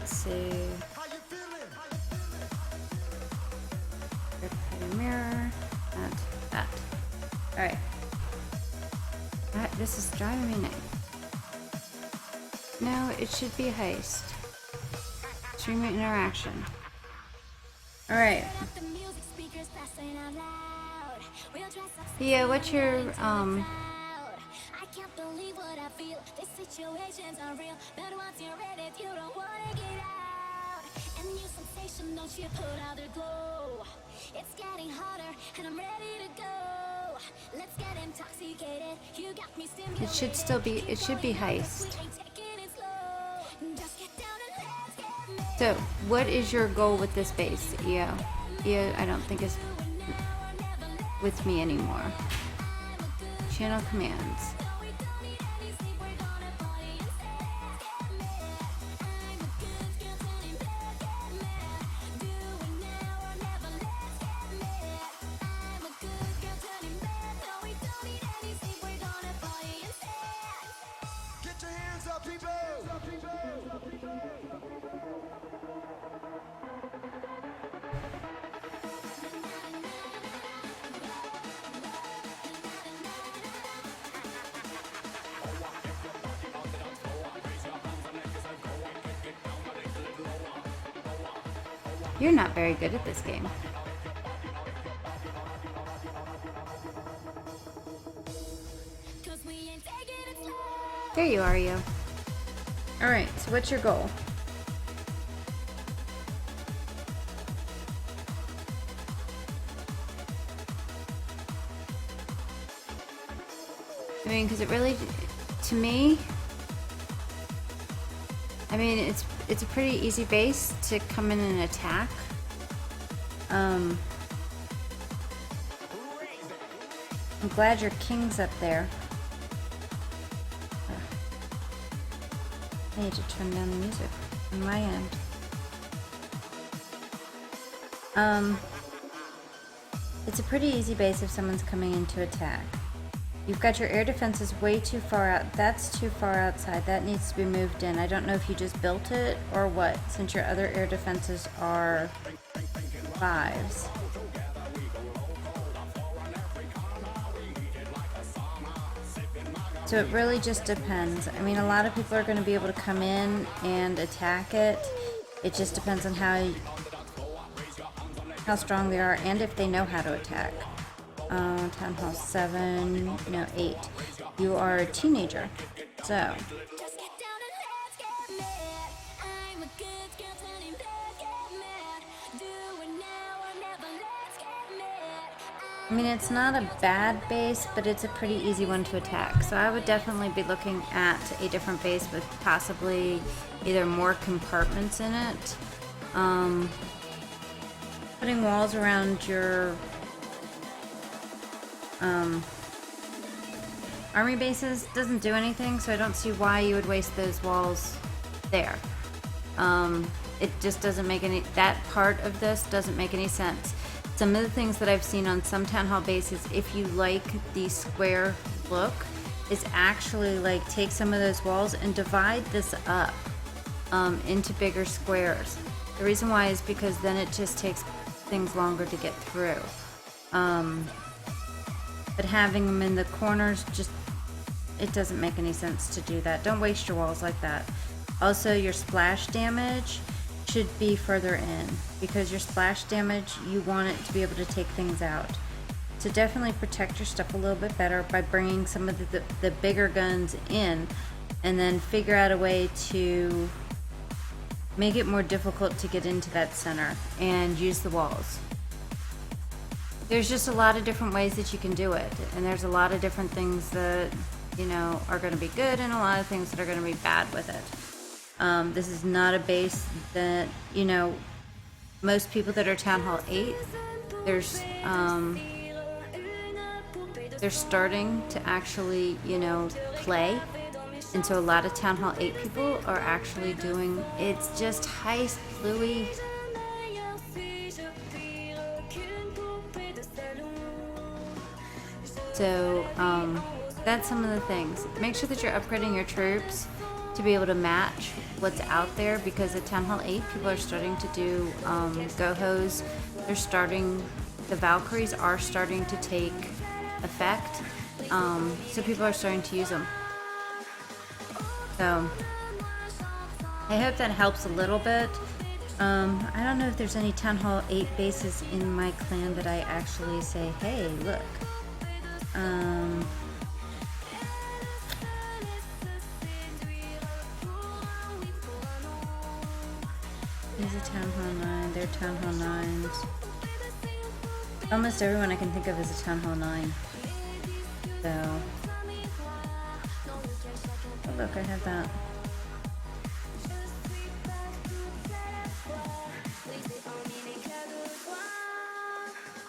let's see. Mirror. That. Alright. This is driving me nuts. No, it should be heist. Stream interaction. Alright. Yeah, what's your, I can't believe what I feel. These situations are real. But once you're in it, you don't wanna get out. And new sensation, don't you put out the glow. It's getting hotter, and I'm ready to go. Let's get intoxicated. You got me stimulated. it should still be, it should be heist. So, what is your goal with this base, EO? EO, I don't think is with me anymore. Channel commands. Get your hands up, people! You're not very good at this game. There you are, you. Alright, so what's your goal? I mean, because it really, to me, I mean, it's a pretty easy base to come in and attack. I'm glad your king's up there. I need to turn down the music on my end. It's a pretty easy base if someone's coming in to attack. You've got your air defenses way too far out. That's too far outside. That needs to be moved in. I don't know if you just built it or what, since your other air defenses are 5s. So it really just depends. I mean, a lot of people are going to be able to come in and attack it. It just depends on how strong they are and if they know how to attack. Town Hall 7, no, 8. You are a teenager, so. I mean, it's not a bad base, but it's a pretty easy one to attack. So I would definitely be looking at a different base with possibly either more compartments in it. Putting walls around your army bases doesn't do anything, so I don't see why you would waste those walls there. It just doesn't make any, that part of this doesn't make any sense. Some of the things that I've seen on some town hall bases, if you like the square look, is actually like take some of those walls and divide this up into bigger squares. The reason why is because then it just takes things longer to get through. But having them in the corners, just, it doesn't make any sense to do that. Don't waste your walls like that. Also, your splash damage should be further in, because your splash damage, you want it to be able to take things out. So definitely protect your stuff a little bit better by bringing some of the bigger guns in, and then figure out a way to make it more difficult to get into that center and use the walls. There's just a lot of different ways that you can do it, and there's a lot of different things that, you know, are going to be good and a lot of things that are going to be bad with it. This is not a base that, you know, most people that are Town Hall 8, they're starting to actually, you know, play. And so a lot of Town Hall 8 people are actually doing, it's just heist, Louis. So, that's some of the things. Make sure that you're upgrading your troops to to be able to match what's out there, because at Town Hall 8, people are starting to do go-hos. They're starting, the Valkyries are starting to take effect. So people are starting to use them. So I hope that helps a little bit. I don't know if there's any Town Hall 8 bases in my clan that I actually say, hey, look. He's a Town Hall 9, they're Town Hall 9s. Almost everyone I can think of is a Town Hall 9. So, oh look, I have that.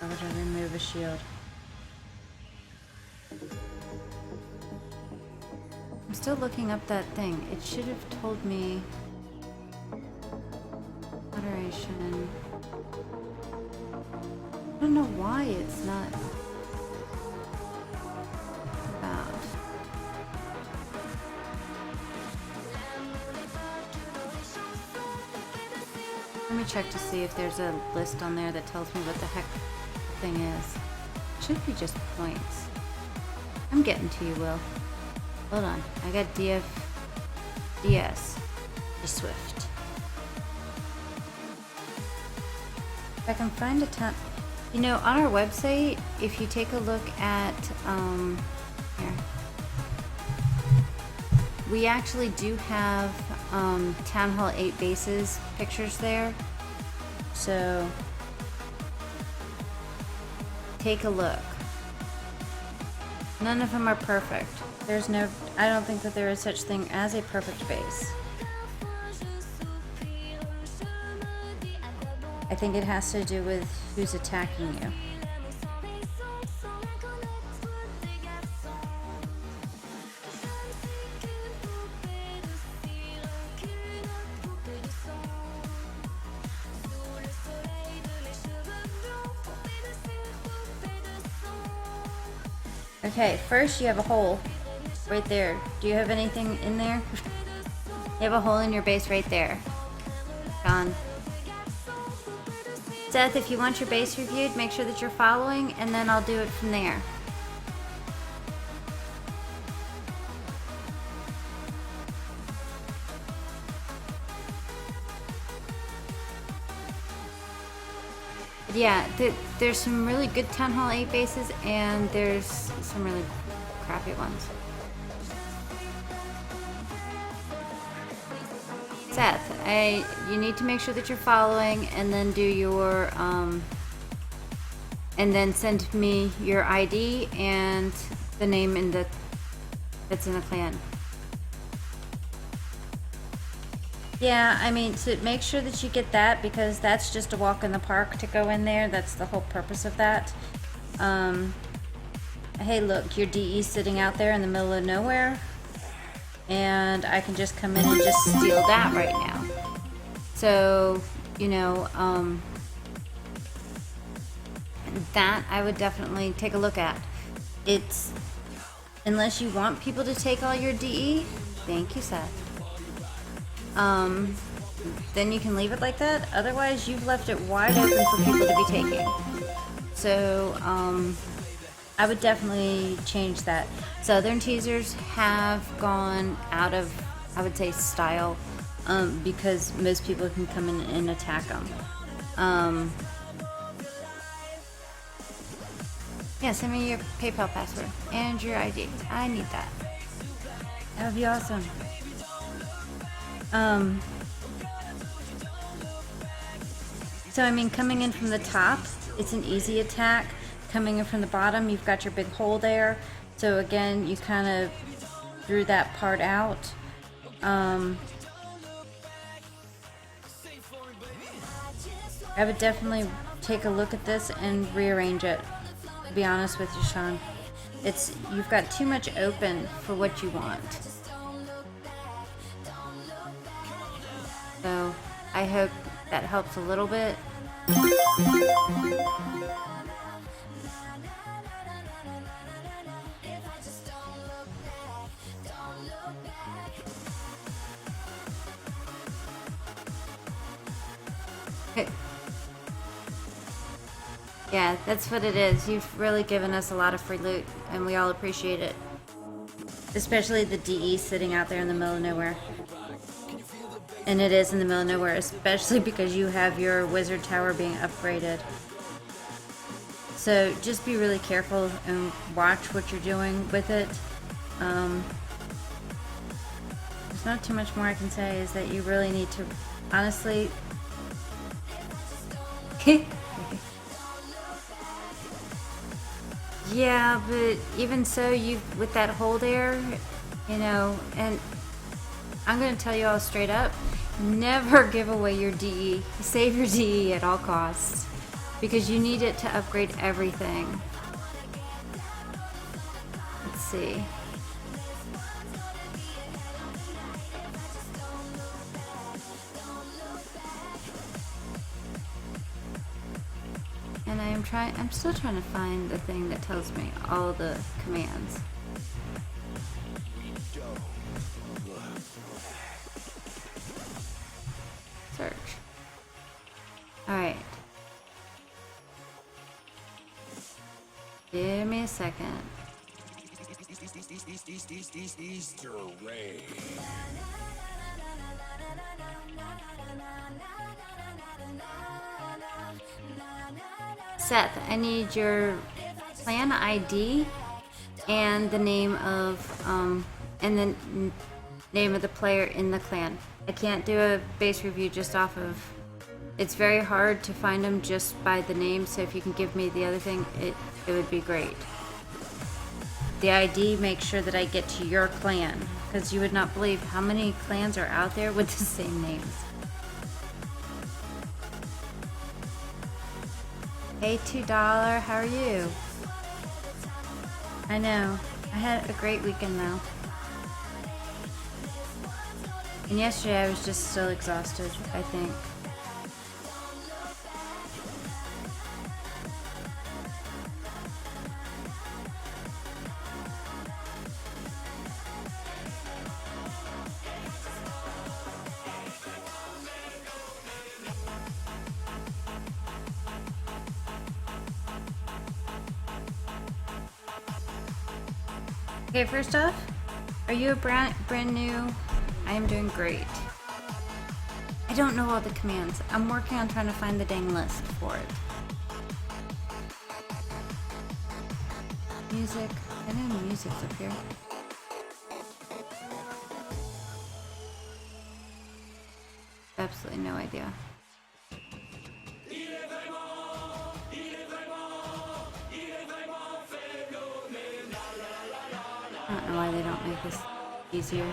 How would I remove a shield? I'm still looking up that thing. It should have told me. Moderation. I don't know why it's not about. Let me check to see if there's a list on there that tells me what the heck the thing is. It should be just points. I'm getting to you, Will. Hold on. I got DS. Be swift. If I can find a ton. You know, on our website, if you take a look at, here. We actually do have Town Hall 8 bases pictures there. So take a look. None of them are perfect. There's no, I don't think that there is such thing as a perfect base. I think it has to do with who's attacking you. Okay, first you have a hole right there. Do you have anything in there? You have a hole in your base right there. Gone. Seth, if you want your base reviewed, make sure that you're following, and then I'll do it from there. Yeah, there's some really good Town Hall 8 bases, and there's some really crappy ones. Seth, you need to make sure that you're following, and then do your, and then send me your ID and the name in that's in the clan. Yeah, I mean, so make sure that you get that, because that's just a walk in the park to go in there. That's the whole purpose of that. Hey, look, your DE's sitting out there in the middle of nowhere, and I can just come in and just steal that right now. So, you know, that I would definitely take a look at. It's, unless you want people to take all your DE, thank you, Seth. Then you can leave it like that. Otherwise, you've left it wide open for people to be taking. So, I would definitely change that. Southern teasers have gone out of, I would say, style, because most people can come in and attack them. Yeah, send me your PayPal password and your ID. I need that. That would be awesome. So I mean, coming in from the top, it's an easy attack. Coming in from the bottom, you've got your big hole there. So again, you kind of threw that part out. I would definitely take a look at this and rearrange it, to be honest with you, Sean. You've got too much open for what you want. So I hope that helps a little bit. Okay. Yeah, that's what it is. You've really given us a lot of free loot, and we all appreciate it. Especially the DE sitting out there in the middle of nowhere. And it is in the middle of nowhere, especially because you have your wizard tower being upgraded. So just be really careful and watch what you're doing with it. There's not too much more I can say, is that you really need to, honestly... Yeah, but even so, you with that hole there, you know, and I'm gonna tell you all straight up, never give away your DE. Save your DE at all costs, because you need it to upgrade everything. Let's see. And I'm still trying to find the thing that tells me all the commands. Search. Alright. Give me a second. Easter rain. Seth, I need your clan ID and the name of and the name of the player in the clan. I can't do a base review just off of. It's very hard to find them just by the name. So if you can give me the other thing, it would be great. The ID makes sure that I get to your clan, because you would not believe how many clans are out there with the same names. Hey, $2, how are you? I know. I had a great weekend though. And yesterday I was just still exhausted, I think. Okay, first off, are you a brand new? I am doing great. I don't know all the commands. I'm working on trying to find the dang list for it. Music. I know music's up here. Absolutely no idea. I don't know why they don't make this easier.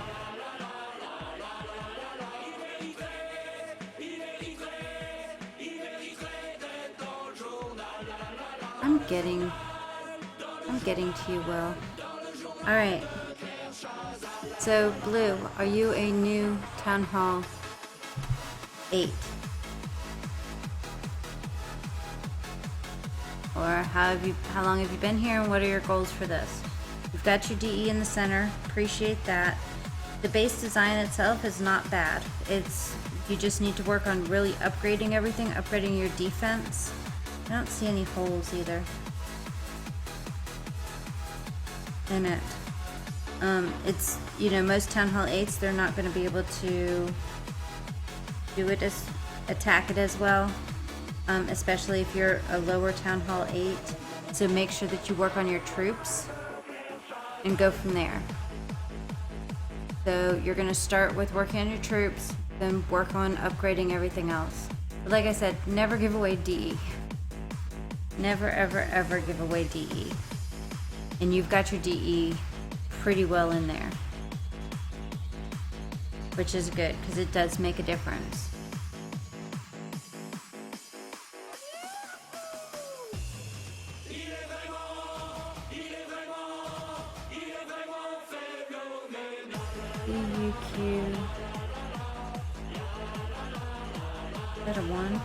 I'm getting to you, Will. Alright. So, Blue, are you a new Town Hall 8? Or how long have you been here, and what are your goals for this? You've got your DE in the center, appreciate that. The base design itself is not bad. You just need to work on really upgrading everything, upgrading your defense. I don't see any holes either in it. It's, you know, most Town Hall 8s, they're not going to be able to attack it as well, especially if you're a lower Town Hall 8. So make sure that you work on your troops and go from there. So you're going to start with working on your troops, then work on upgrading everything else. But like I said, never give away DE. Never, ever, ever give away DE. And you've got your DE pretty well in there, which is good, because it does make a difference. BUQ. Is that a 1?